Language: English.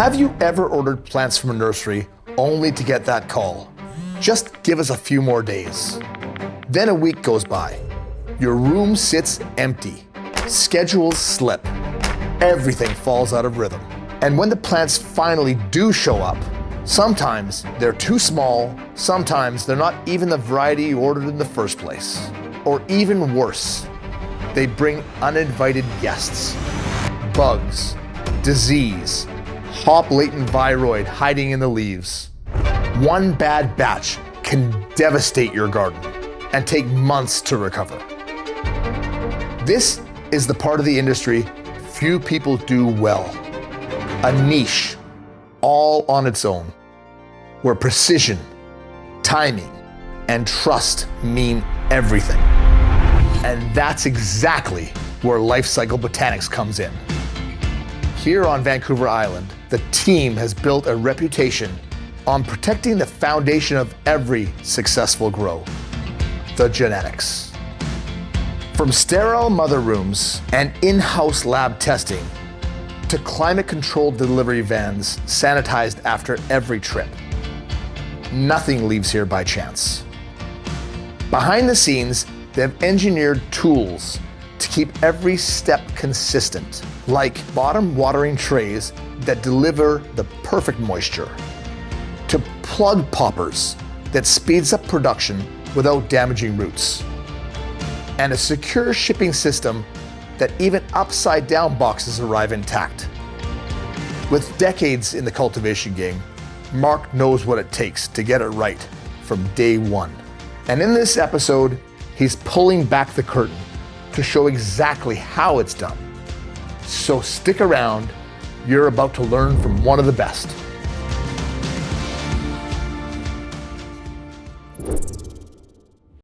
Have you ever ordered plants from a nursery only to get that call? Just give us a few more days. Then a week goes by. Your room sits empty. Schedules slip. Everything falls out of rhythm. And when the plants finally do show up, sometimes they're too small, sometimes they're not even the variety you ordered in the first place. Or even worse, they bring uninvited guests. Bugs, disease, hop latent viroid hiding in the leaves. One bad batch can devastate your garden and take months to recover. This is the part of the industry few people do well. A niche, all on its own, where precision, timing, and trust mean everything. And that's exactly where Life Cycle Botanics comes in. Here on Vancouver Island, the team has built a reputation on protecting the foundation of every successful grow, the genetics. From sterile mother rooms and in-house lab testing to climate-controlled delivery vans sanitized after every trip, nothing leaves here by chance. Behind the scenes, they have engineered tools to keep every step consistent, like bottom watering trays that deliver the perfect moisture, to plug poppers that speeds up production without damaging roots, and a secure shipping system that even upside down boxes arrive intact. With decades in the cultivation game, Mark knows what it takes to get it right from day one. And in this episode, he's pulling back the curtain to show exactly how it's done. So stick around, you're about to learn from one of the best.